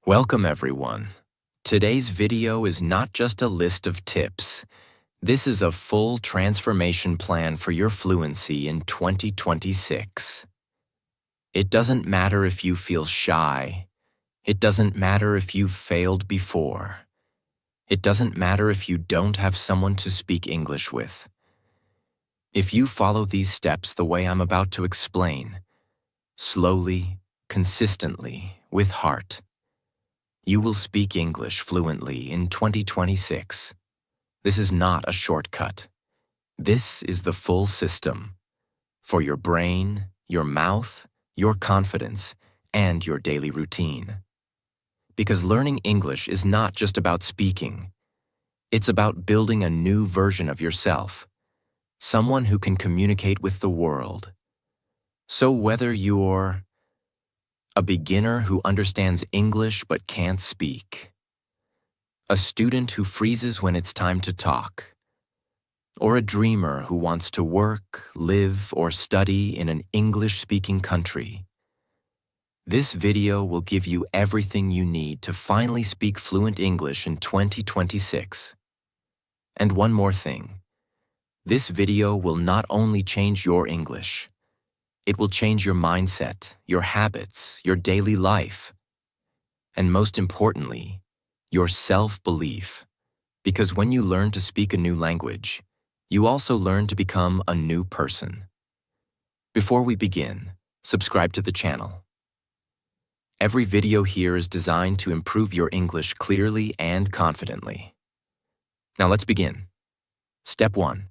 Welcome everyone. Today's video is not just a list of tips. This is a full transformation plan for your fluency in 2026. It doesn't matter if you feel shy. It doesn't matter if you've failed before. It doesn't matter if you don't have someone to speak English with. If you follow these steps the way I'm about to explain, slowly, consistently, with heart, you will speak English fluently in 2026. This is not a shortcut. This is the full system for your brain, your mouth, your confidence, and your daily routine. Because learning English is not just about speaking. It's about building a new version of yourself, someone who can communicate with the world. So whether you're a beginner who understands English but can't speak, a student who freezes when it's time to talk, or a dreamer who wants to work, live, or study in an English-speaking country, this video will give you everything you need to finally speak fluent English in 2026. And one more thing, this video will not only change your English, it will change your mindset, your habits, your daily life, and most importantly, your self-belief. Because when you learn to speak a new language, you also learn to become a new person. Before we begin, subscribe to the channel. Every video here is designed to improve your English clearly and confidently. Now let's begin. Step 1.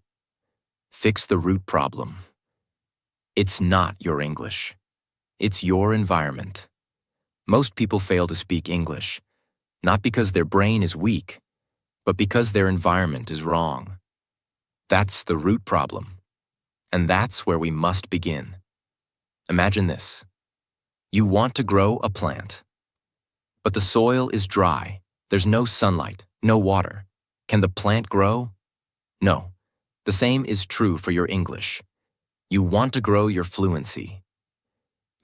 Fix the root problem. It's not your English. It's your environment. Most people fail to speak English, not because their brain is weak, but because their environment is wrong. That's the root problem, and that's where we must begin. Imagine this. You want to grow a plant, but the soil is dry. There's no sunlight, no water. Can the plant grow? No. The same is true for your English. You want to grow your fluency,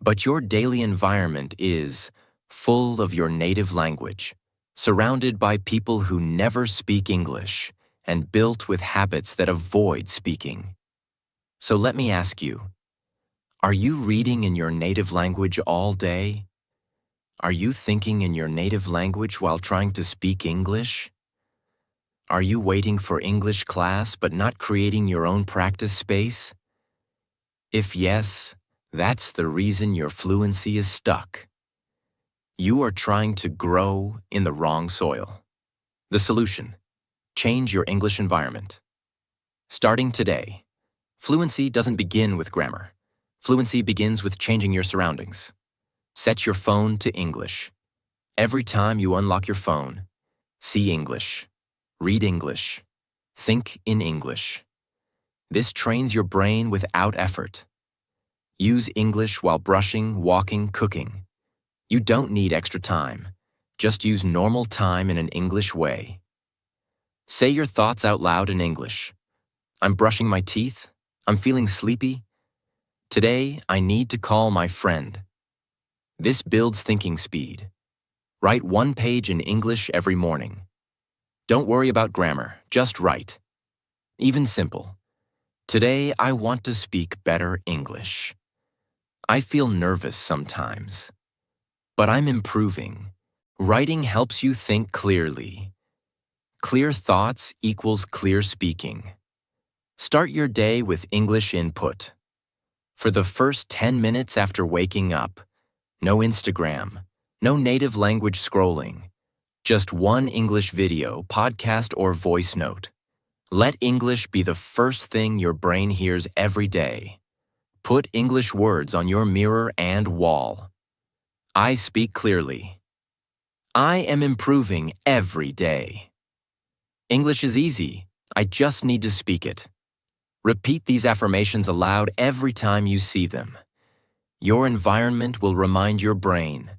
but your daily environment is full of your native language, surrounded by people who never speak English and built with habits that avoid speaking. So let me ask you, are you reading in your native language all day? Are you thinking in your native language while trying to speak English? Are you waiting for English class but not creating your own practice space? If yes, that's the reason your fluency is stuck. You are trying to grow in the wrong soil. The solution: change your English environment. Starting today, fluency doesn't begin with grammar. Fluency begins with changing your surroundings. Set your phone to English. Every time you unlock your phone, see English, read English, think in English. This trains your brain without effort. Use English while brushing, walking, cooking. You don't need extra time. Just use normal time in an English way. Say your thoughts out loud in English. I'm brushing my teeth. I'm feeling sleepy. Today, I need to call my friend. This builds thinking speed. Write one page in English every morning. Don't worry about grammar, just write. Even simple. Today, I want to speak better English. I feel nervous sometimes, but I'm improving. Writing helps you think clearly. Clear thoughts equals clear speaking. Start your day with English input. For the first 10 minutes after waking up, no Instagram, no native language scrolling, just one English video, podcast, or voice note. Let English be the first thing your brain hears every day. Put English words on your mirror and wall. I speak clearly. I am improving every day. English is easy. I just need to speak it. Repeat these affirmations aloud every time you see them. Your environment will remind your brain.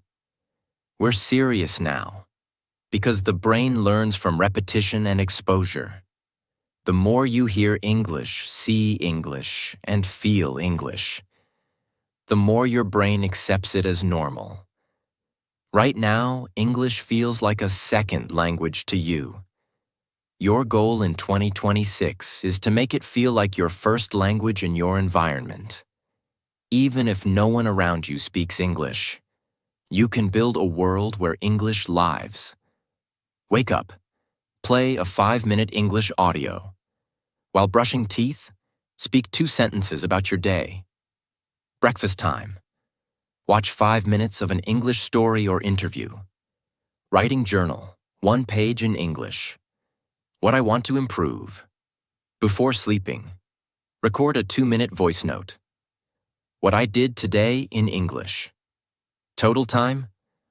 We're serious now, because the brain learns from repetition and exposure. The more you hear English, see English, and feel English, the more your brain accepts it as normal. Right now, English feels like a second language to you. Your goal in 2026 is to make it feel like your first language in your environment. Even if no one around you speaks English, you can build a world where English lives. Wake up. Play a 5-minute English audio. While brushing teeth, speak 2 sentences about your day. Breakfast time. Watch 5 minutes of an English story or interview. Writing journal, 1 page in English. What I want to improve. Before sleeping, record a 2-minute voice note. What I did today in English. Total time,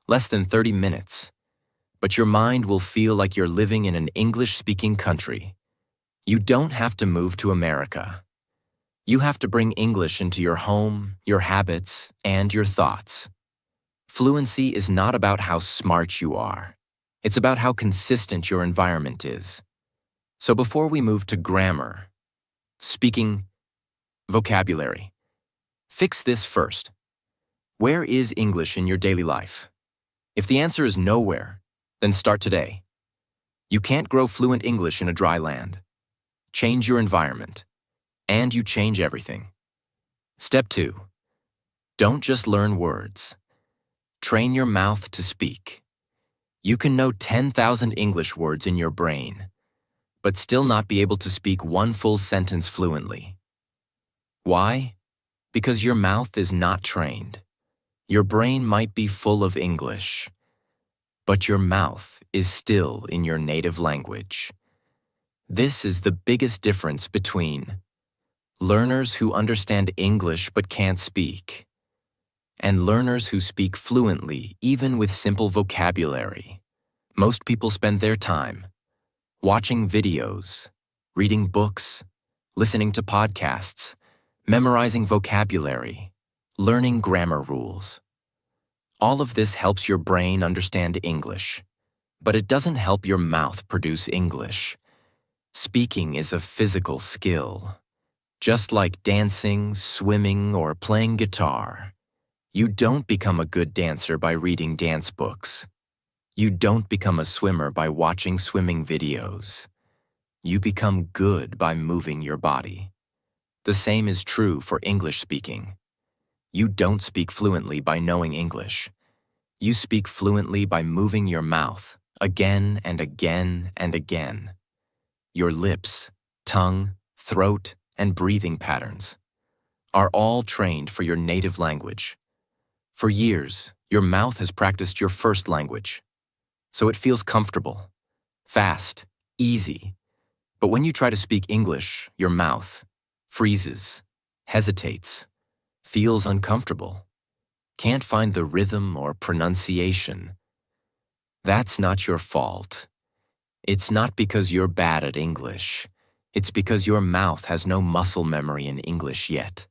less than 30 minutes. But your mind will feel like you're living in an English-speaking country. You don't have to move to America. You have to bring English into your home, your habits, and your thoughts. Fluency is not about how smart you are. It's about how consistent your environment is. So before we move to grammar, speaking, vocabulary, fix this first. Where is English in your daily life? If the answer is nowhere, then start today. You can't grow fluent English in a dry land. Change your environment, and you change everything. Step 2. Don't just learn words. Train your mouth to speak. You can know 10,000 English words in your brain, but still not be able to speak 1 full sentence fluently. Why? Because your mouth is not trained. Your brain might be full of English, but your mouth is still in your native language. This is the biggest difference between learners who understand English but can't speak, and learners who speak fluently even with simple vocabulary. Most people spend their time watching videos, reading books, listening to podcasts, memorizing vocabulary, learning grammar rules. All of this helps your brain understand English, but it doesn't help your mouth produce English. Speaking is a physical skill. Just like dancing, swimming, or playing guitar, you don't become a good dancer by reading dance books. You don't become a swimmer by watching swimming videos. You become good by moving your body. The same is true for English speaking. You don't speak fluently by knowing English. You speak fluently by moving your mouth again and again and again. Your lips, tongue, throat, and breathing patterns are all trained for your native language. For years, your mouth has practiced your first language, so it feels comfortable, fast, easy. But when you try to speak English, your mouth freezes, hesitates, feels uncomfortable, can't find the rhythm or pronunciation. That's not your fault. It's not because you're bad at English. It's because your mouth has no muscle memory in English yet.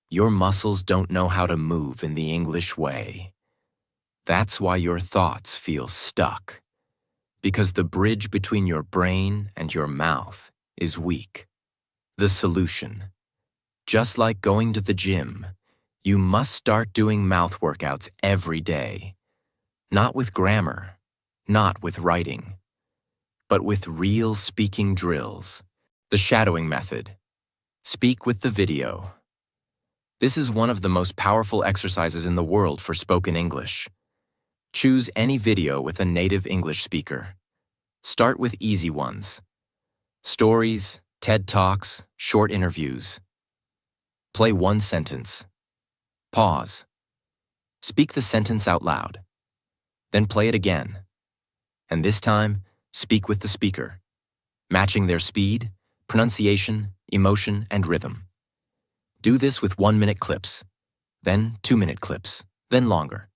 Your muscles don't know how to move in the English way. That's why your thoughts feel stuck. Because the bridge between your brain and your mouth is weak. The solution. Just like going to the gym, you must start doing mouth workouts every day. Not with grammar, not with writing, but with real speaking drills. The shadowing method. Speak with the video. This is one of the most powerful exercises in the world for spoken English. Choose any video with a native English speaker. Start with easy ones. Stories, TED Talks, short interviews. Play 1 sentence. Pause. Speak the sentence out loud. Then play it again. And this time, speak with the speaker, matching their speed, pronunciation, emotion, and rhythm. Do this with 1-minute clips, then 2-minute clips, then longer.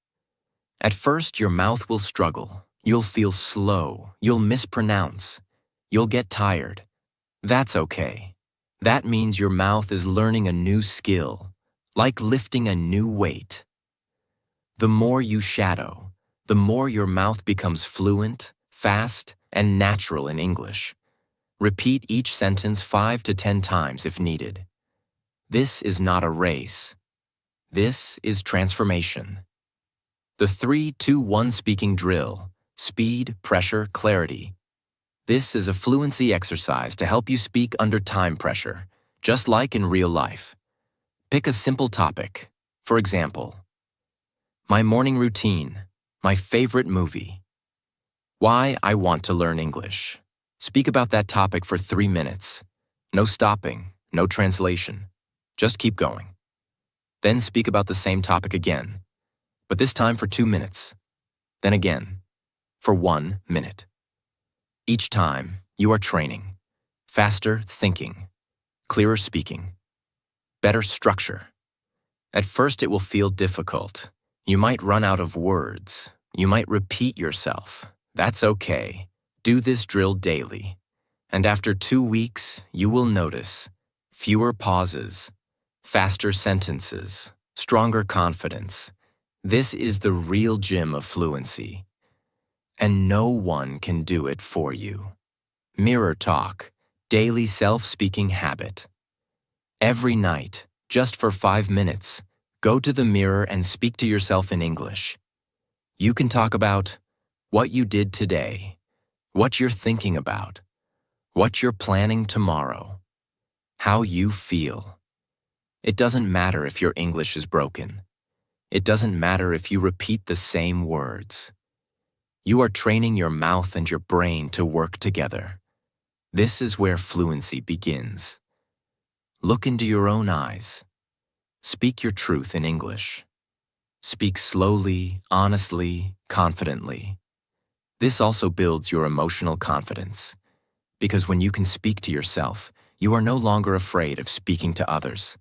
At first, your mouth will struggle. You'll feel slow. You'll mispronounce. You'll get tired. That's okay. That means your mouth is learning a new skill, like lifting a new weight. The more you shadow, the more your mouth becomes fluent, fast, and natural in English. Repeat each sentence 5 to 10 times if needed. This is not a race. This is transformation. The 3-2-1 speaking drill: speed, pressure, clarity. This is a fluency exercise to help you speak under time pressure, just like in real life. Pick a simple topic. For example, my morning routine, my favorite movie. Why I want to learn English. Speak about that topic for 3 minutes. No stopping, no translation. Just keep going. Then speak about the same topic again, but this time for 2 minutes. Then again, for 1 minute. Each time, you are training. Faster thinking, clearer speaking, better structure. At first, it will feel difficult. You might run out of words. You might repeat yourself. That's okay. Do this drill daily. And after 2 weeks, you will notice fewer pauses, faster sentences, stronger confidence. This is the real gym of fluency. And no one can do it for you. Mirror talk, daily self-speaking habit. Every night, just for 5 minutes, go to the mirror and speak to yourself in English. You can talk about what you did today, what you're thinking about, what you're planning tomorrow, how you feel. It doesn't matter if your English is broken. It doesn't matter if you repeat the same words. You are training your mouth and your brain to work together. This is where fluency begins. Look into your own eyes. Speak your truth in English. Speak slowly, honestly, confidently. This also builds your emotional confidence, because when you can speak to yourself, you are no longer afraid of speaking to others.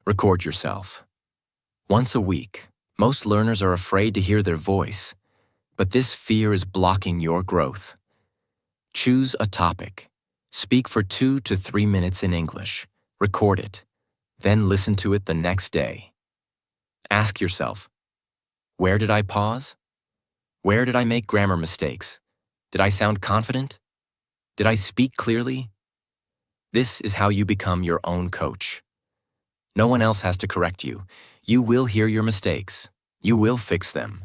Record yourself. Once a week, most learners are afraid to hear their voice, but this fear is blocking your growth. Choose a topic. Speak for 2 to 3 minutes in English. Record it. Then listen to it the next day. Ask yourself, where did I pause? Where did I make grammar mistakes? Did I sound confident? Did I speak clearly? This is how you become your own coach. No one else has to correct you. You will hear your mistakes. You will fix them.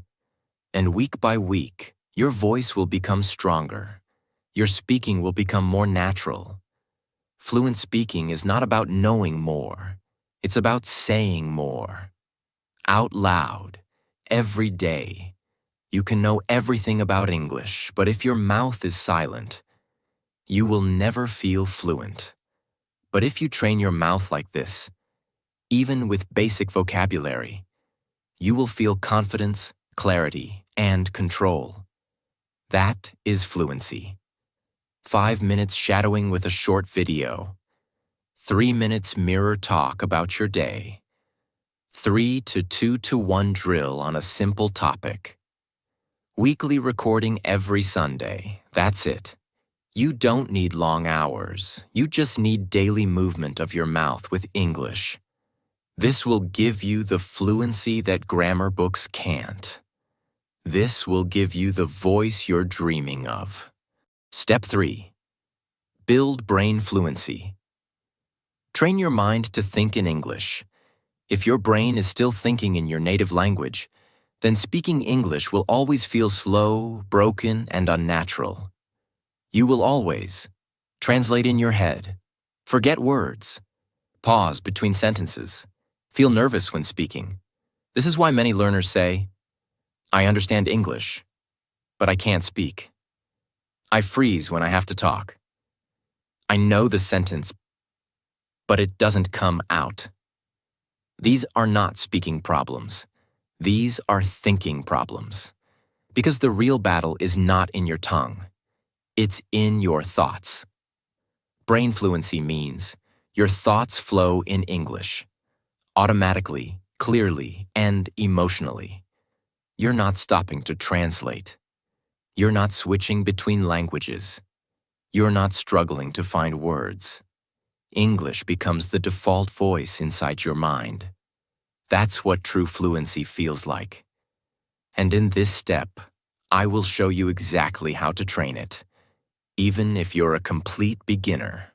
And week by week, your voice will become stronger. Your speaking will become more natural. Fluent speaking is not about knowing more. It's about saying more. Out loud, every day. You can know everything about English, but if your mouth is silent, you will never feel fluent. But if you train your mouth like this, even with basic vocabulary, you will feel confidence, clarity, and control. That is fluency. 5 minutes shadowing with a short video. 3 minutes mirror talk about your day. 3 to 2 to 1 drill on a simple topic. Weekly recording every Sunday. That's it. You don't need long hours. You just need daily movement of your mouth with English. This will give you the fluency that grammar books can't. This will give you the voice you're dreaming of. Step 3. Build brain fluency. Train your mind to think in English. If your brain is still thinking in your native language, then speaking English will always feel slow, broken, and unnatural. You will always translate in your head, forget words, pause between sentences, feel nervous when speaking. This is why many learners say, I understand English, but I can't speak. I freeze when I have to talk. I know the sentence, but it doesn't come out. These are not speaking problems. These are thinking problems. Because the real battle is not in your tongue. It's in your thoughts. Brain fluency means your thoughts flow in English, automatically, clearly, and emotionally. You're not stopping to translate. You're not switching between languages. You're not struggling to find words. English becomes the default voice inside your mind. That's what true fluency feels like. And in this step, I will show you exactly how to train it, even if you're a complete beginner.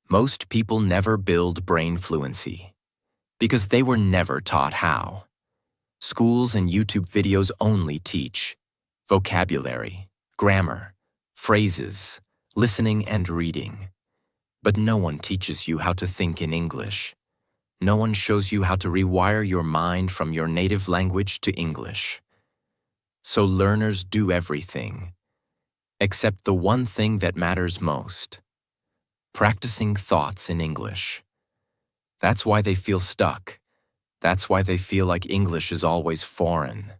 Most people never build brain fluency because they were never taught how. Schools and YouTube videos only teach vocabulary, grammar, phrases, listening and reading. But no one teaches you how to think in English. No one shows you how to rewire your mind from your native language to English. So learners do everything, except the one thing that matters most: practicing thoughts in English. That's why they feel stuck. That's why they feel like English is always foreign.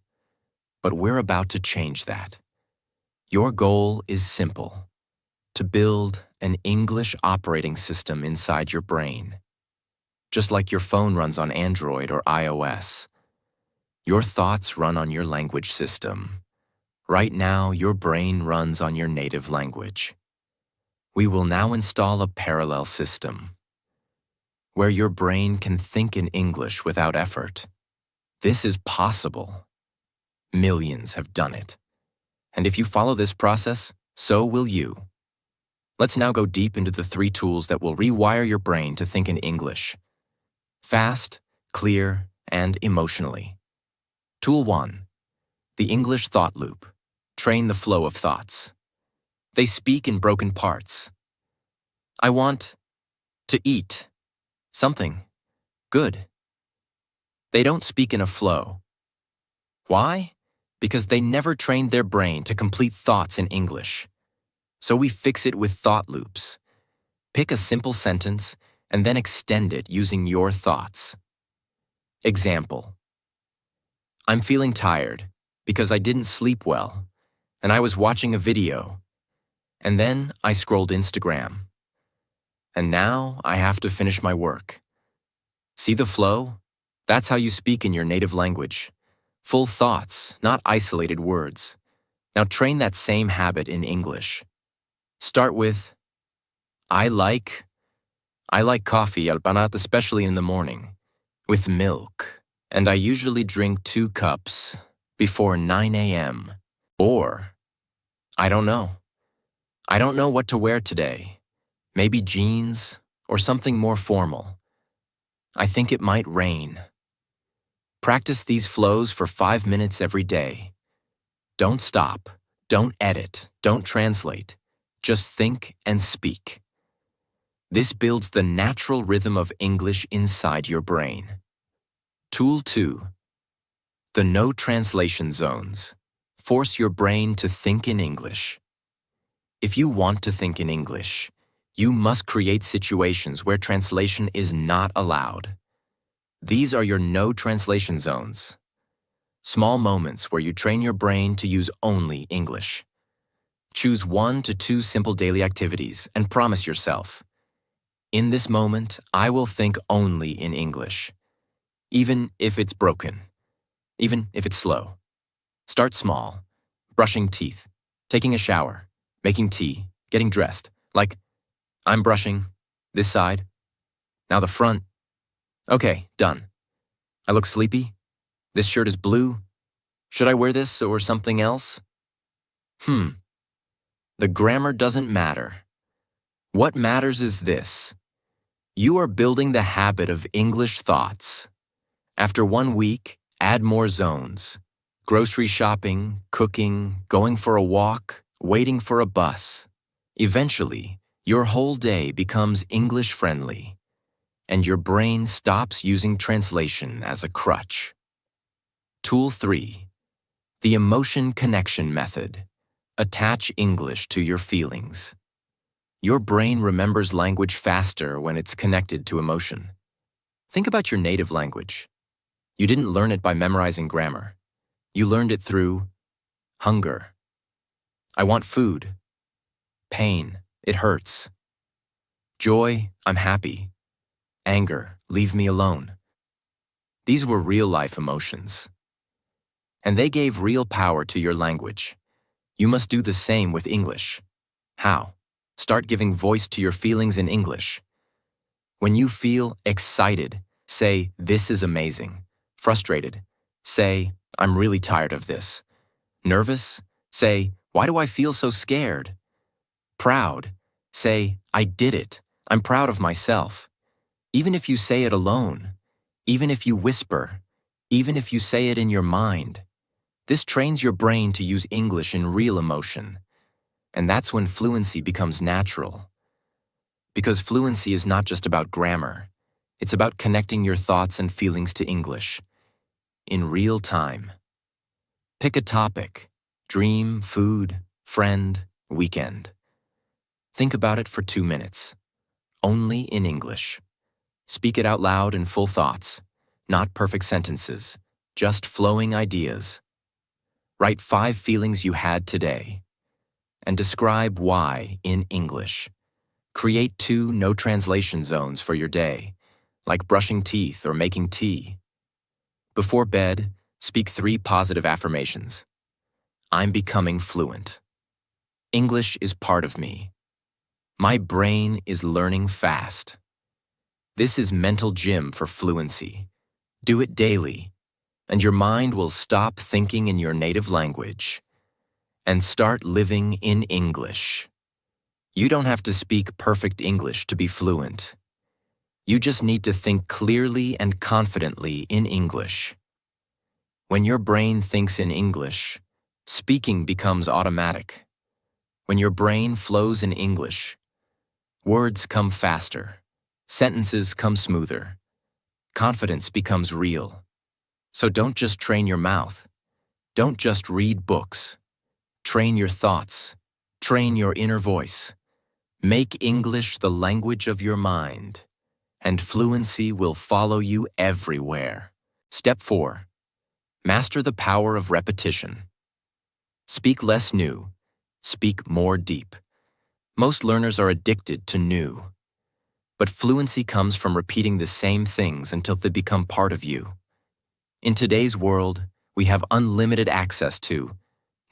But we're about to change that. Your goal is simple: to build an English operating system inside your brain. Just like your phone runs on Android or iOS, your thoughts run on your language system. Right now, your brain runs on your native language. We will now install a parallel system where your brain can think in English without effort. This is possible. Millions have done it. And if you follow this process, so will you. Let's now go deep into the 3 tools that will rewire your brain to think in English: fast, clear, and emotionally. Tool 1. The English Thought Loop. Train the flow of thoughts. They speak in broken parts. I want to eat something good. They don't speak in a flow. Why? Because they never trained their brain to complete thoughts in English. So we fix it with thought loops. Pick a simple sentence and then extend it using your thoughts. Example: I'm feeling tired because I didn't sleep well, and I was watching a video, and then I scrolled Instagram. And now I have to finish my work. See the flow? That's how you speak in your native language. Full thoughts, not isolated words. Now train that same habit in English. Start with, I like coffee, albanat, especially in the morning, with milk. And I usually drink 2 cups before 9 a.m. Or, I don't know what to wear today. Maybe jeans or something more formal. I think it might rain. Practice these flows for 5 minutes every day. Don't stop, don't edit, don't translate. Just think and speak. This builds the natural rhythm of English inside your brain. Tool 2. The no translation zones. Force your brain to think in English. If you want to think in English, you must create situations where translation is not allowed. These are your no translation zones. Small moments where you train your brain to use only English. Choose 1 to 2 simple daily activities and promise yourself, in this moment, I will think only in English. Even if it's broken. Even if it's slow. Start small. Brushing teeth. Taking a shower. Making tea. Getting dressed. Like, I'm brushing. This side. Now the front. Okay, done. I look sleepy. This shirt is blue. Should I wear this or something else? The grammar doesn't matter. What matters is this. You are building the habit of English thoughts. After 1 week, add more zones. Grocery shopping, cooking, going for a walk, waiting for a bus. Eventually, your whole day becomes English-friendly, and your brain stops using translation as a crutch. Tool 3. The Emotion Connection Method. Attach English to your feelings. Your brain remembers language faster when it's connected to emotion. Think about your native language. You didn't learn it by memorizing grammar. You learned it through hunger. I want food. Pain, it hurts. Joy, I'm happy. Anger, leave me alone. These were real-life emotions. And they gave real power to your language. You must do the same with English. How? Start giving voice to your feelings in English. When you feel excited, say, this is amazing. Frustrated, say, I'm really tired of this. Nervous, say, why do I feel so scared? Proud, say, I did it. I'm proud of myself. Even if you say it alone, even if you whisper, even if you say it in your mind. This trains your brain to use English in real emotion, and that's when fluency becomes natural. Because fluency is not just about grammar, it's about connecting your thoughts and feelings to English in real time. Pick a topic: dream, food, friend, weekend. Think about it for 2 minutes, only in English. Speak it out loud in full thoughts, not perfect sentences, just flowing ideas. Write 5 feelings you had today, and describe why in English. Create 2 no translation zones for your day, like brushing teeth or making tea. Before bed, speak 3 positive affirmations. I'm becoming fluent. English is part of me. My brain is learning fast. This is mental gym for fluency. Do it daily, and your mind will stop thinking in your native language and start living in English. You don't have to speak perfect English to be fluent. You just need to think clearly and confidently in English. When your brain thinks in English, speaking becomes automatic. When your brain flows in English, words come faster, sentences come smoother, confidence becomes real. So don't just train your mouth. Don't just read books. Train your thoughts. Train your inner voice. Make English the language of your mind, and fluency will follow you everywhere. Step 4. Master the power of repetition. Speak less new. Speak more deep. Most learners are addicted to new. But fluency comes from repeating the same things until they become part of you. In today's world, we have unlimited access to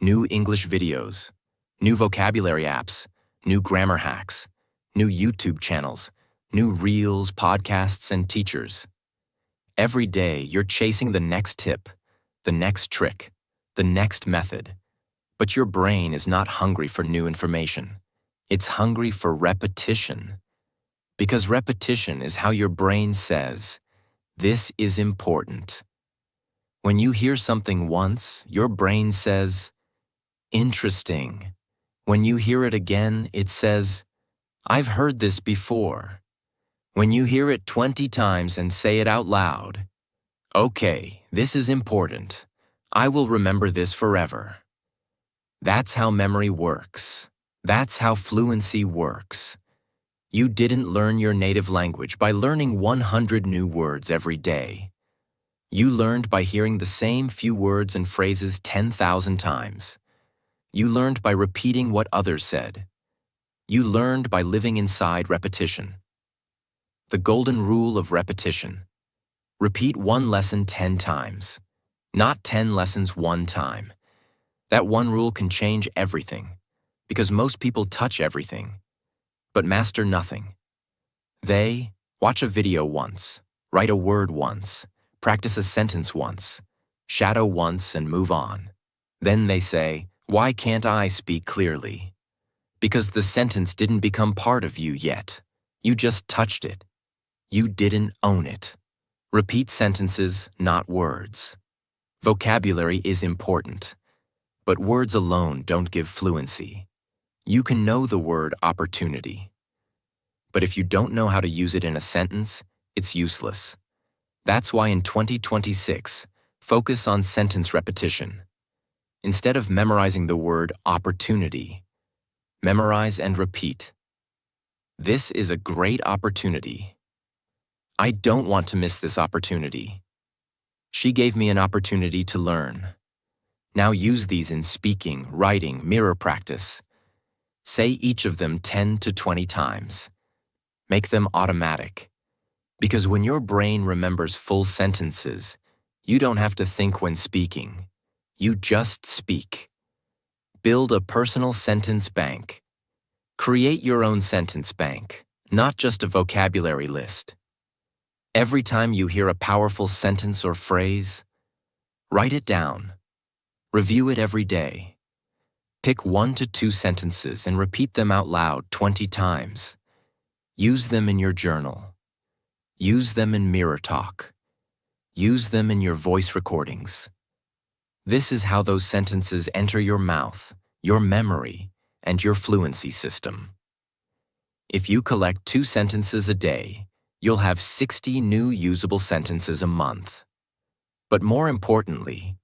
new English videos, new vocabulary apps, new grammar hacks, new YouTube channels, new reels, podcasts, and teachers. Every day, you're chasing the next tip, the next trick, the next method. But your brain is not hungry for new information. It's hungry for repetition. Because repetition is how your brain says, "This is important." When you hear something once, your brain says, "Interesting." When you hear it again, it says, "I've heard this before." When you hear it 20 times and say it out loud, "Okay, this is important. I will remember this forever." That's how memory works. That's how fluency works. You didn't learn your native language by learning 100 new words every day. You learned by hearing the same few words and phrases 10,000 times. You learned by repeating what others said. You learned by living inside repetition. The golden rule of repetition. Repeat one lesson 10 times, not 10 lessons one time. That one rule can change everything, because most people touch everything, but master nothing. They watch a video once, write a word once, practice a sentence once, shadow once, and move on. Then they say, "Why can't I speak clearly?" Because the sentence didn't become part of you yet. You just touched it. You didn't own it. Repeat sentences, not words. Vocabulary is important, but words alone don't give fluency. You can know the word opportunity, but if you don't know how to use it in a sentence, it's useless. That's why in 2026, focus on sentence repetition. Instead of memorizing the word opportunity, memorize and repeat. This is a great opportunity. I don't want to miss this opportunity. She gave me an opportunity to learn. Now use these in speaking, writing, mirror practice. Say each of them 10 to 20 times. Make them automatic. Because when your brain remembers full sentences, you don't have to think when speaking. You just speak. Build a personal sentence bank. Create your own sentence bank, not just a vocabulary list. Every time you hear a powerful sentence or phrase, write it down. Review it every day. Pick 1 to 2 sentences and repeat them out loud 20 times. Use them in your journal. Use them in mirror talk. Use them in your voice recordings. This is how those sentences enter your mouth, your memory, and your fluency system. If you collect 2 sentences a day, you'll have 60 new usable sentences a month. But more importantly,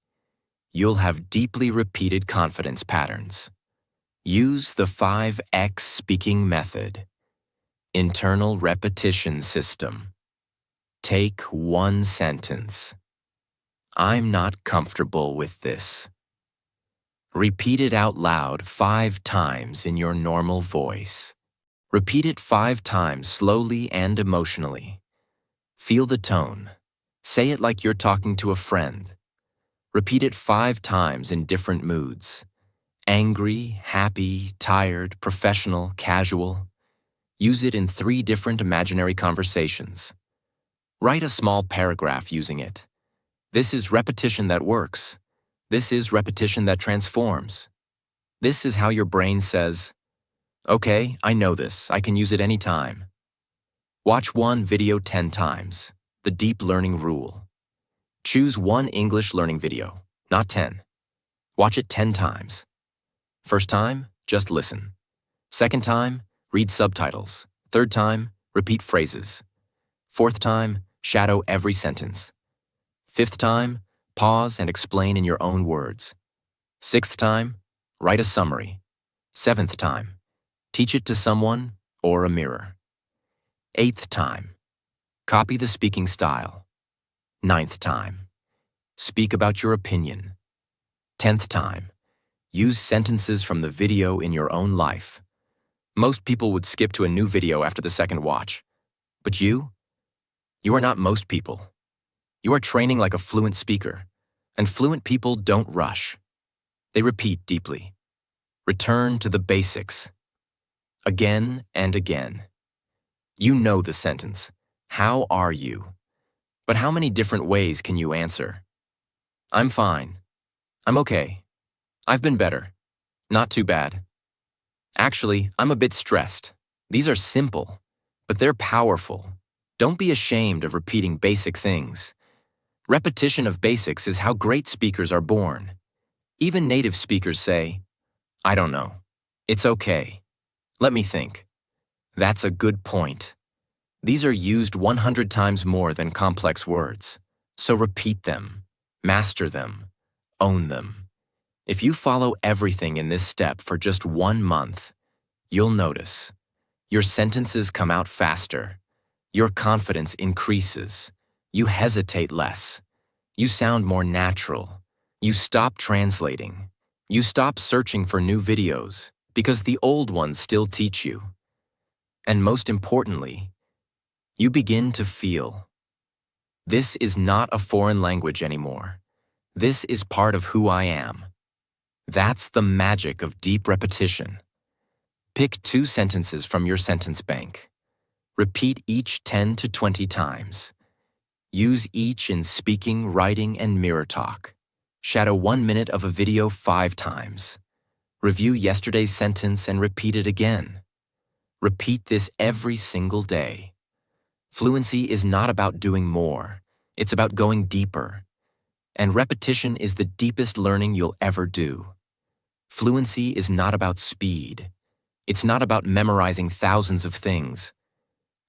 you'll have deeply repeated confidence patterns. Use the 5X speaking method. Internal repetition system. Take 1 sentence. I'm not comfortable with this. Repeat it out loud 5 times in your normal voice. Repeat it 5 times slowly and emotionally. Feel the tone. Say it like you're talking to a friend. Repeat it 5 times in different moods. Angry, happy, tired, professional, casual. Use it in 3 different imaginary conversations. Write a small paragraph using it. This is repetition that works. This is repetition that transforms. This is how your brain says, okay, I know this. I can use it anytime. Watch one video 10 times. The deep learning rule. Choose 1 English learning video, not 10. Watch it 10 times. First time, just listen. Second time, read subtitles. Third time, repeat phrases. Fourth time, shadow every sentence. Fifth time, pause and explain in your own words. Sixth time, write a summary. Seventh time, teach it to someone or a mirror. Eighth time, copy the speaking style. Ninth time, speak about your opinion. 10th time, use sentences from the video in your own life. Most people would skip to a new video after the second watch. But you are not most people. You are training like a fluent speaker, and fluent people don't rush. They repeat deeply. Return to the basics. Again and again. You know the sentence, how are you? But how many different ways can you answer? I'm fine. I'm okay. I've been better. Not too bad. Actually, I'm a bit stressed. These are simple, but they're powerful. Don't be ashamed of repeating basic things. Repetition of basics is how great speakers are born. Even native speakers say, I don't know. It's okay. Let me think. That's a good point. These are used 100 times more than complex words. So repeat them, master them, own them. If you follow everything in this step for just 1 month, you'll notice. Your sentences come out faster. Your confidence increases. You hesitate less. You sound more natural. You stop translating. You stop searching for new videos because the old ones still teach you. And most importantly, you begin to feel. This is not a foreign language anymore. This is part of who I am. That's the magic of deep repetition. Pick 2 sentences from your sentence bank. Repeat each 10 to 20 times. Use each in speaking, writing, and mirror talk. Shadow 1 minute of a video 5 times. Review yesterday's sentence and repeat it again. Repeat this every single day. Fluency is not about doing more. It's about going deeper. And repetition is the deepest learning you'll ever do. Fluency is not about speed. It's not about memorizing thousands of things.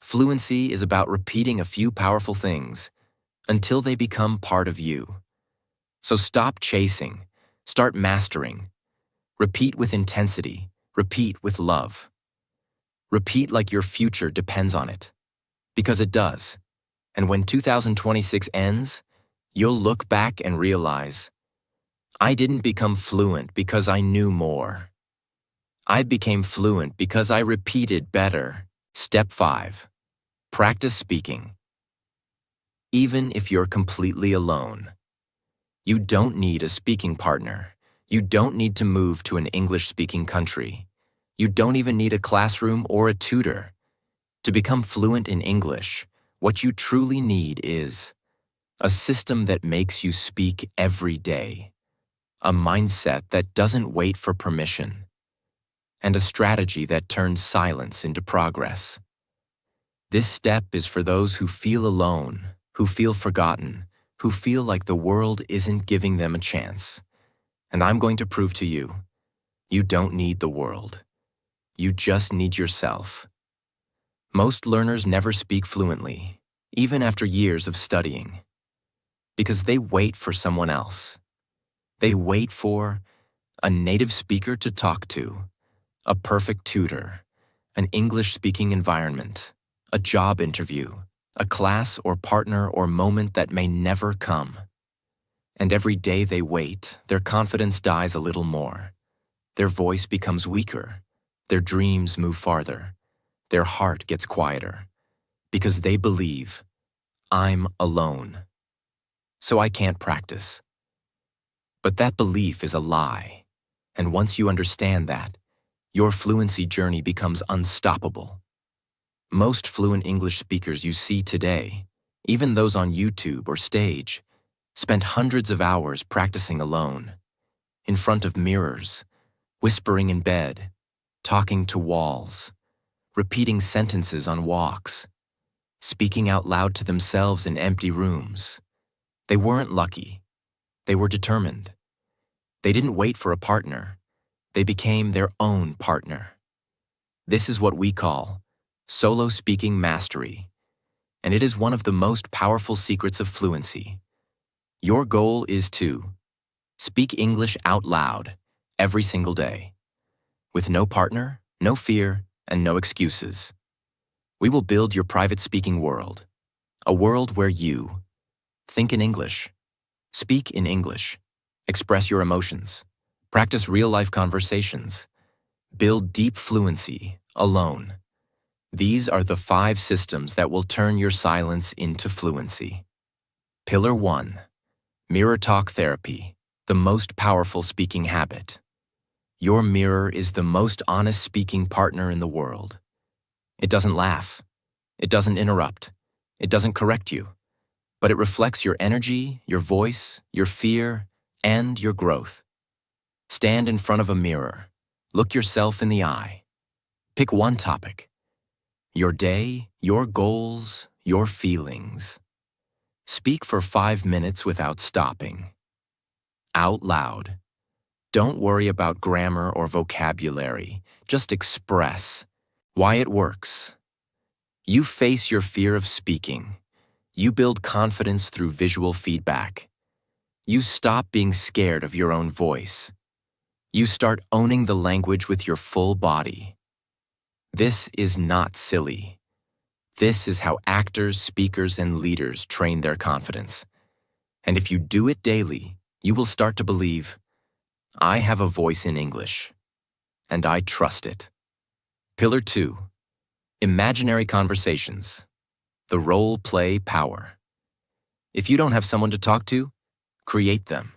Fluency is about repeating a few powerful things until they become part of you. So stop chasing. Start mastering. Repeat with intensity. Repeat with love. Repeat like your future depends on it. Because it does. And when 2026 ends, you'll look back and realize, I didn't become fluent because I knew more. I became fluent because I repeated better. Step 5. Practice speaking. Even if you're completely alone. You don't need a speaking partner. You don't need to move to an English-speaking country. You don't even need a classroom or a tutor. To become fluent in English, what you truly need is a system that makes you speak every day, a mindset that doesn't wait for permission, and a strategy that turns silence into progress. This step is for those who feel alone, who feel forgotten, who feel like the world isn't giving them a chance. And I'm going to prove to you, you don't need the world. You just need yourself. Most learners never speak fluently, even after years of studying, because they wait for someone else. They wait for a native speaker to talk to, a perfect tutor, an English-speaking environment, a job interview, a class or partner or moment that may never come. And every day they wait, their confidence dies a little more. Their voice becomes weaker. Their dreams move farther. Their heart gets quieter. Because they believe, I'm alone, so I can't practice. But that belief is a lie. And once you understand that, your fluency journey becomes unstoppable. Most fluent English speakers you see today, even those on YouTube or stage, spent hundreds of hours practicing alone, in front of mirrors, whispering in bed, talking to walls, repeating sentences on walks, speaking out loud to themselves in empty rooms. They weren't lucky. They were determined. They didn't wait for a partner. They became their own partner. This is what we call solo speaking mastery, and it is one of the most powerful secrets of fluency. Your goal is to speak English out loud every single day, with no partner, no fear, and no excuses. We will build your private speaking world, a world where you think in English, speak in English, express your emotions, practice real-life conversations, build deep fluency alone. These are the 5 systems that will turn your silence into fluency. Pillar 1. Mirror talk therapy, the most powerful speaking habit. Your mirror is the most honest speaking partner in the world. It doesn't laugh. It doesn't interrupt. It doesn't correct you. But it reflects your energy, your voice, your fear, and your growth. Stand in front of a mirror. Look yourself in the eye. Pick one topic. Your day, your goals, your feelings. Speak for 5 minutes without stopping. Out loud. Don't worry about grammar or vocabulary. Just express why it works. You face your fear of speaking. You build confidence through visual feedback. You stop being scared of your own voice. You start owning the language with your full body. This is not silly. This is how actors, speakers, and leaders train their confidence. And if you do it daily, you will start to believe, I have a voice in English, and I trust it. Pillar 2. Imaginary conversations. The role-play power. If you don't have someone to talk to, create them.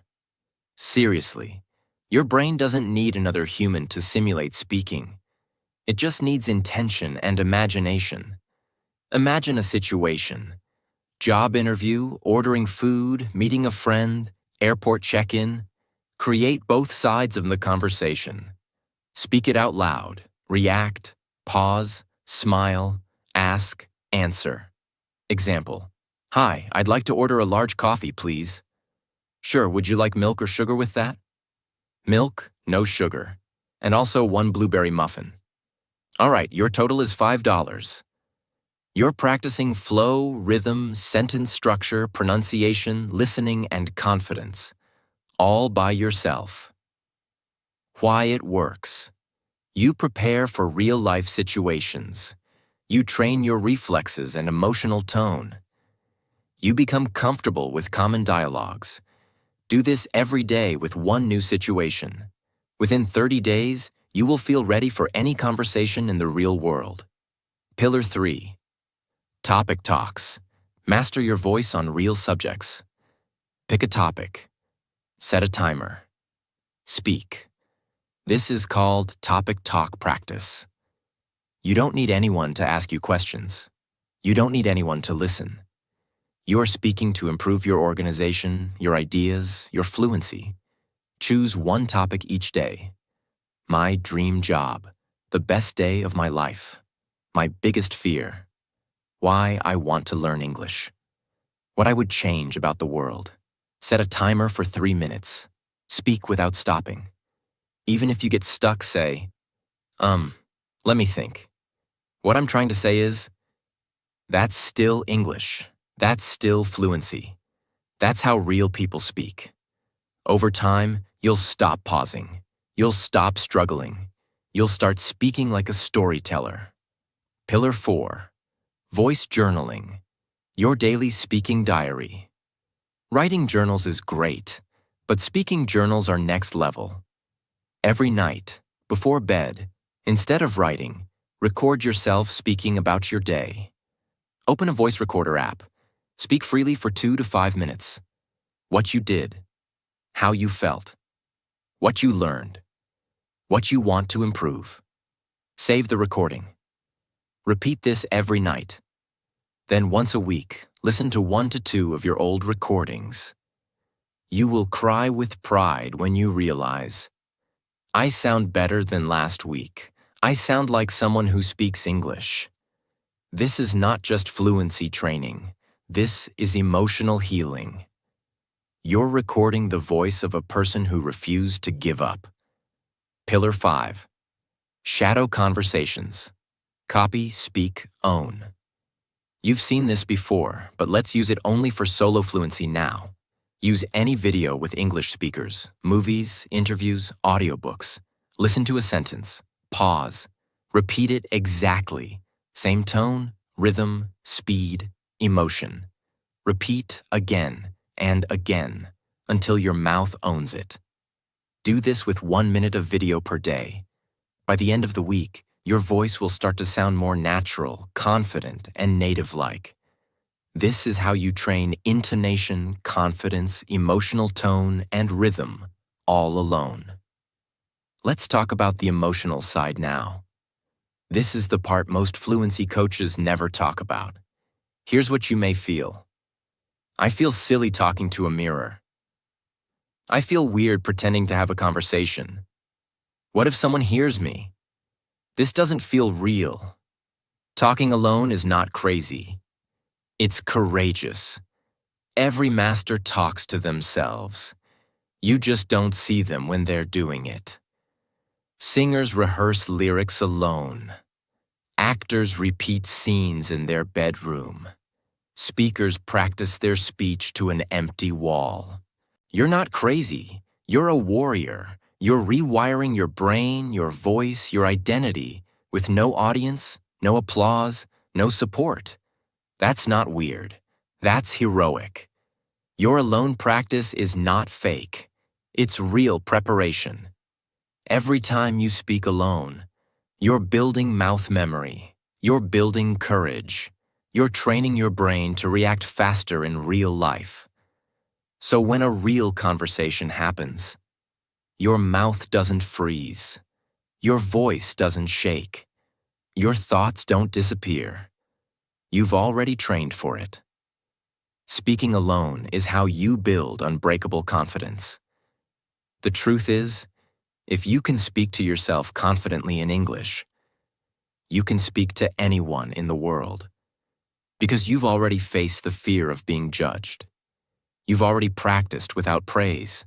Seriously, your brain doesn't need another human to simulate speaking. It just needs intention and imagination. Imagine a situation. Job interview, ordering food, meeting a friend, airport check-in. Create both sides of the conversation. Speak it out loud. React, pause, smile, ask, answer. Example. Hi, I'd like to order a large coffee, please. Sure, would you like milk or sugar with that? Milk, no sugar. And also 1 blueberry muffin. All right, your total is $5. You're practicing flow, rhythm, sentence structure, pronunciation, listening, and confidence, all by yourself. Why it works. You prepare for real-life situations. You train your reflexes and emotional tone. You become comfortable with common dialogues. Do this every day with one new situation. Within 30 days, you will feel ready for any conversation in the real world. Pillar 3. Topic talks. Master your voice on real subjects. Pick a topic. Set a timer. Speak. This is called topic talk practice. You don't need anyone to ask you questions. You don't need anyone to listen. You're speaking to improve your organization, your ideas, your fluency. Choose one topic each day. My dream job. The best day of my life. My biggest fear. Why I want to learn English. What I would change about the world. Set a timer for 3 minutes. Speak without stopping. Even if you get stuck, say, let me think. What I'm trying to say is, that's still English. That's still fluency. That's how real people speak. Over time, you'll stop pausing. You'll stop struggling. You'll start speaking like a storyteller. Pillar 4. Voice journaling. Your daily speaking diary. Writing journals is great, but speaking journals are next level. Every night, before bed, instead of writing, record yourself speaking about your day. Open a voice recorder app. Speak freely for 2 to 5 minutes. What you did, how you felt, what you learned, what you want to improve. Save the recording. Repeat this every night. Then once a week, listen to 1 to 2 of your old recordings. You will cry with pride when you realize, I sound better than last week. I sound like someone who speaks English. This is not just fluency training. This is emotional healing. You're recording the voice of a person who refused to give up. Pillar 5. Shadow conversations. Copy, speak, own. You've seen this before, but let's use it only for solo fluency now. Use any video with English speakers, movies, interviews, audiobooks. Listen to a sentence, pause, repeat it exactly. Same tone, rhythm, speed, emotion. Repeat again and again until your mouth owns it. Do this with 1 minute of video per day. By the end of the week, your voice will start to sound more natural, confident, and native-like. This is how you train intonation, confidence, emotional tone, and rhythm, all alone. Let's talk about the emotional side now. This is the part most fluency coaches never talk about. Here's what you may feel. I feel silly talking to a mirror. I feel weird pretending to have a conversation. What if someone hears me? This doesn't feel real. Talking alone is not crazy. It's courageous. Every master talks to themselves. You just don't see them when they're doing it. Singers rehearse lyrics alone. Actors repeat scenes in their bedroom. Speakers practice their speech to an empty wall. You're not crazy. You're a warrior. You're rewiring your brain, your voice, your identity, with no audience, no applause, no support. That's not weird. That's heroic. Your alone practice is not fake. It's real preparation. Every time you speak alone, you're building mouth memory. You're building courage. You're training your brain to react faster in real life. So when a real conversation happens, your mouth doesn't freeze. Your voice doesn't shake. Your thoughts don't disappear. You've already trained for it. Speaking alone is how you build unbreakable confidence. The truth is, if you can speak to yourself confidently in English, you can speak to anyone in the world. Because you've already faced the fear of being judged. You've already practiced without praise.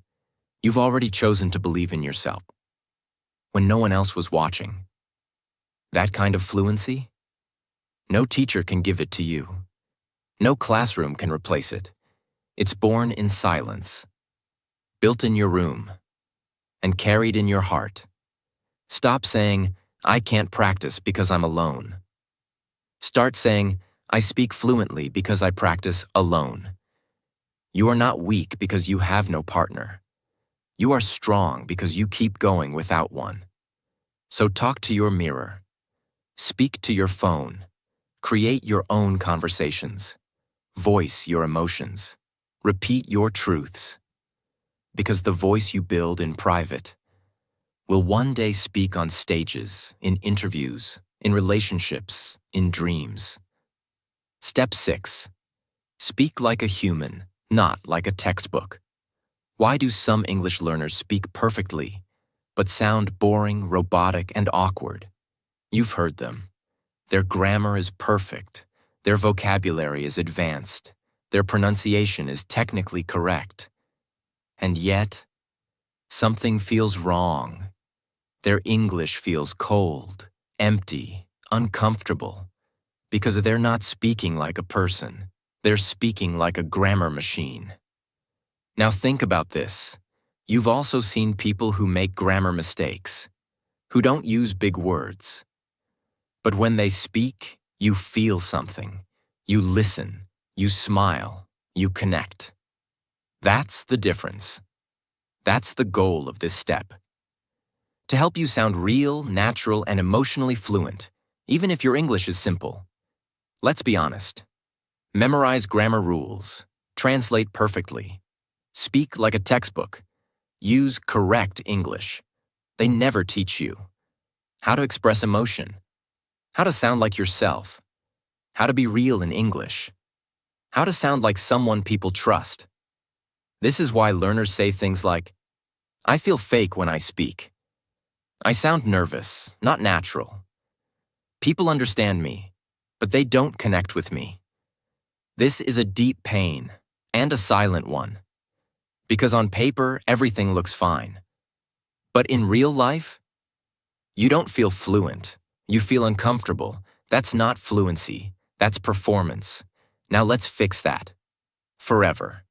You've already chosen to believe in yourself when no one else was watching. That kind of fluency? No teacher can give it to you. No classroom can replace it. It's born in silence, built in your room, and carried in your heart. Stop saying, I can't practice because I'm alone. Start saying, I speak fluently because I practice alone. You are not weak because you have no partner. You are strong because you keep going without one. So talk to your mirror. Speak to your phone. Create your own conversations. Voice your emotions. Repeat your truths. Because the voice you build in private will one day speak on stages, in interviews, in relationships, in dreams. Step 6. Speak like a human, not like a textbook. Why do some English learners speak perfectly, but sound boring, robotic, and awkward? You've heard them. Their grammar is perfect. Their vocabulary is advanced. Their pronunciation is technically correct. And yet, something feels wrong. Their English feels cold, empty, uncomfortable, because they're not speaking like a person. They're speaking like a grammar machine. Now think about this. You've also seen people who make grammar mistakes, who don't use big words. But when they speak, you feel something. You listen, you smile, you connect. That's the difference. That's the goal of this step. To help you sound real, natural, and emotionally fluent, even if your English is simple. Let's be honest. Memorize grammar rules. Translate perfectly. Speak like a textbook. Use correct English. They never teach you how to express emotion, how to sound like yourself, how to be real in English, how to sound like someone people trust. This is why learners say things like, "I feel fake when I speak. I sound nervous, not natural. People understand me, but they don't connect with me." This is a deep pain, and a silent one. Because on paper, everything looks fine. But in real life, you don't feel fluent. You feel uncomfortable. That's not fluency. That's performance. Now let's fix that. Forever.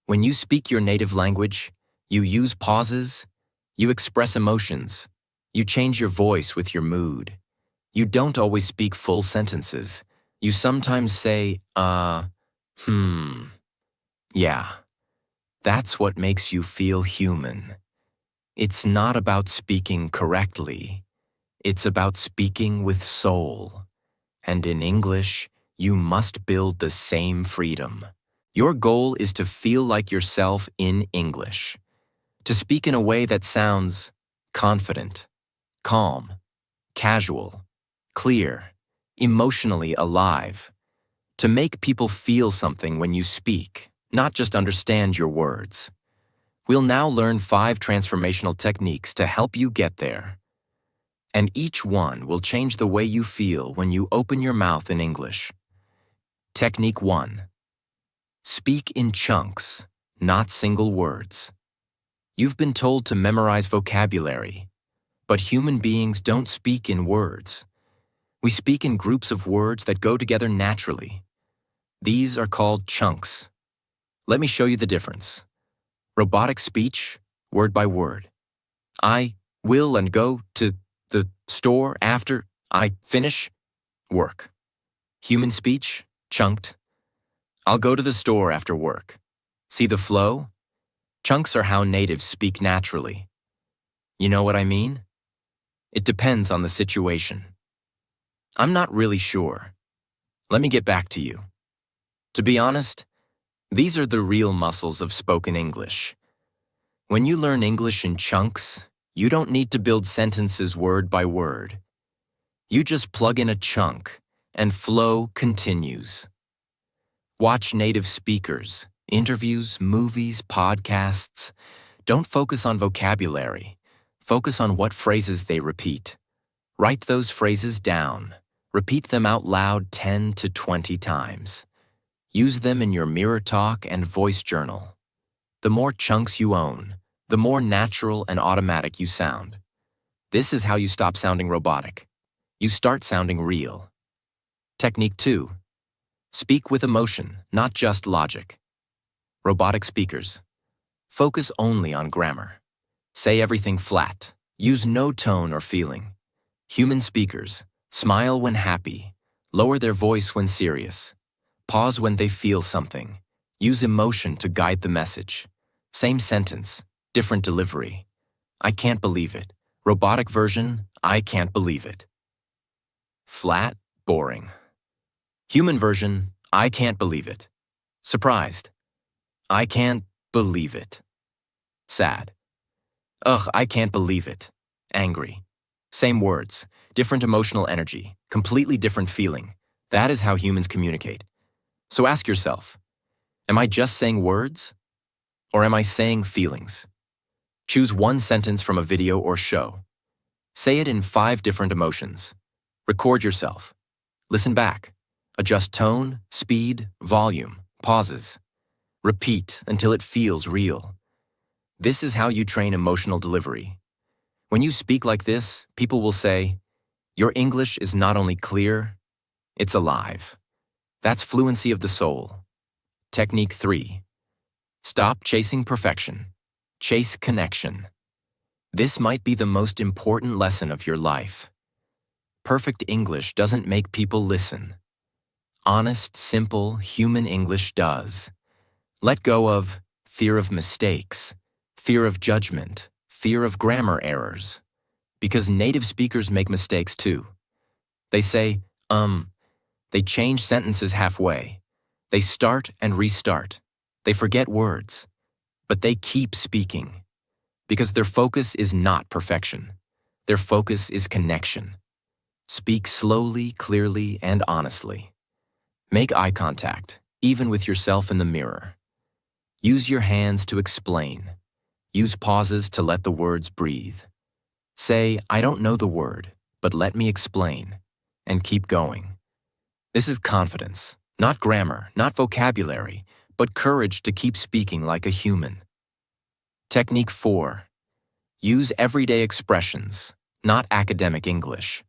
When you speak your native language, you use pauses, you express emotions, you change your voice with your mood. You don't always speak full sentences. You sometimes say, yeah. That's what makes you feel human. It's not about speaking correctly. It's about speaking with soul. And in English, you must build the same freedom. Your goal is to feel like yourself in English. To speak in a way that sounds confident, calm, casual, clear, emotionally alive. To make people feel something when you speak, not just understand your words. We'll now learn 5 transformational techniques to help you get there. And each one will change the way you feel when you open your mouth in English. Technique 1. Speak in chunks, not single words. You've been told to memorize vocabulary, but human beings don't speak in words. We speak in groups of words that go together naturally. These are called chunks. Let me show you the difference. Robotic speech, word by word. I will and go to the store after I finish work. Human speech, chunked. I'll go to the store after work. See the flow? Chunks are how natives speak naturally. You know what I mean? It depends on the situation. I'm not really sure. Let me get back to you. To be honest, these are the real muscles of spoken English. When you learn English in chunks, you don't need to build sentences word by word. You just plug in a chunk, and flow continues. Watch native speakers, interviews, movies, podcasts. Don't focus on vocabulary. Focus on what phrases they repeat. Write those phrases down. Repeat them out loud 10 to 20 times. Use them in your mirror talk and voice journal. The more chunks you own, the more natural and automatic you sound. This is how you stop sounding robotic. You start sounding real. Technique 2. Speak with emotion, not just logic. Robotic speakers. Focus only on grammar. Say everything flat. Use no tone or feeling. Human speakers. Smile when happy. Lower their voice when serious. Pause when they feel something. Use emotion to guide the message. Same sentence, different delivery. I can't believe it. Robotic version, I can't believe it. Flat, boring. Human version, I can't believe it. Surprised. I can't believe it. Sad. Ugh, I can't believe it. Angry. Same words, different emotional energy, completely different feeling. That is how humans communicate. So ask yourself, am I just saying words? Or am I saying feelings? Choose one sentence from a video or show. Say it in 5 different emotions. Record yourself. Listen back. Adjust tone, speed, volume. pauses. Repeat until it feels real. This is how you train emotional delivery. When you speak like this, people will say, "Your English is not only clear, it's alive." That's fluency of the soul. Technique 3. Stop chasing perfection. Chase connection. This might be the most important lesson of your life. Perfect English doesn't make people listen. Honest, simple, human English does. Let go of fear of mistakes, fear of judgment, fear of grammar errors. Because native speakers make mistakes too. They say, They change sentences halfway. They start and restart. They forget words. But they keep speaking. Because their focus is not perfection. Their focus is connection. Speak slowly, clearly, and honestly. Make eye contact, even with yourself in the mirror. Use your hands to explain. Use pauses to let the words breathe. Say, "I don't know the word, but let me explain," and keep going. This is confidence, not grammar, not vocabulary, but courage to keep speaking like a human. Technique 4. Use everyday expressions, not academic English.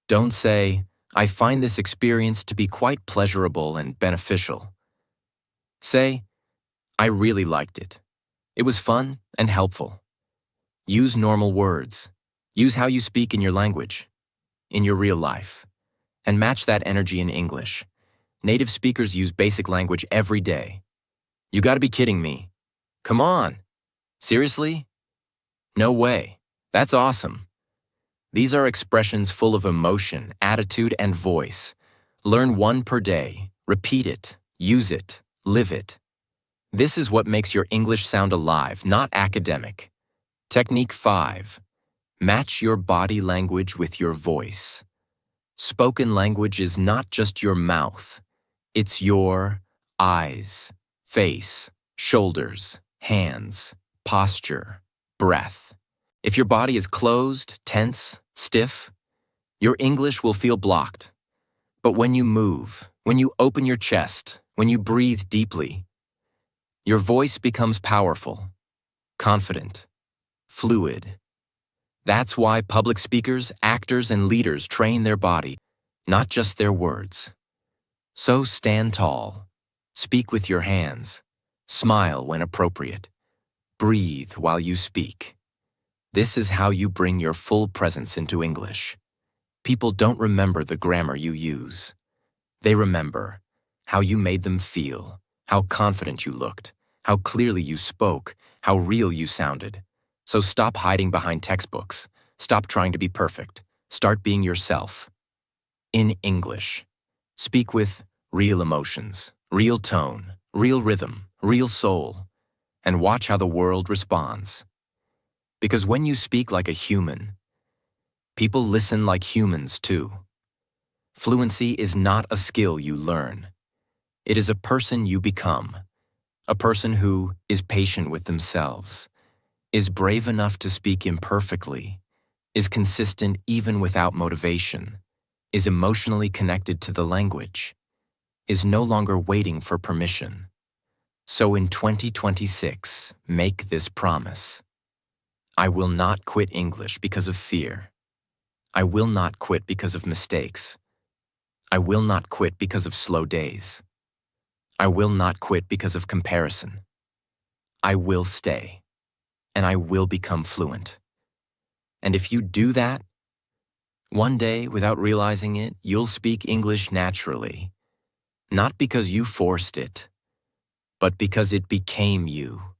Don't say, "I find this experience to be quite pleasurable and beneficial." Say, "I really liked it. It was fun and helpful." Use normal words. Use how you speak in your language, in your real life, and match that energy in English. Native speakers use basic language every day. "You gotta be kidding me. Come on. Seriously? No way. That's awesome." These are expressions full of emotion, attitude, and voice. Learn one per day. Repeat it. Use it. Live it. This is what makes your English sound alive, not academic. Technique 5. Match your body language with your voice. Spoken language is not just your mouth. It's your eyes, face, shoulders, hands, posture, breath. If your body is closed, tense, stiff, your English will feel blocked. But when you move, when you open your chest, when you breathe deeply, your voice becomes powerful, confident, fluid. That's why public speakers, actors, and leaders train their body, not just their words. So stand tall, speak with your hands, smile when appropriate, breathe while you speak. This is how you bring your full presence into English. People don't remember the grammar you use. They remember how you made them feel, how confident you looked, how clearly you spoke, how real you sounded. So stop hiding behind textbooks. Stop trying to be perfect. Start being yourself. In English. Speak with real emotions, real tone, real rhythm, real soul, and watch how the world responds. Because when you speak like a human, people listen like humans too. Fluency is not a skill you learn. It is a person you become. A person who is patient with themselves, is brave enough to speak imperfectly, is consistent even without motivation, is emotionally connected to the language, is no longer waiting for permission. So in 2026, make this promise. I will not quit English because of fear. I will not quit because of mistakes. I will not quit because of slow days. I will not quit because of comparison. I will stay, and I will become fluent. And if you do that, one day, without realizing it, you'll speak English naturally, not because you forced it, but because it became you.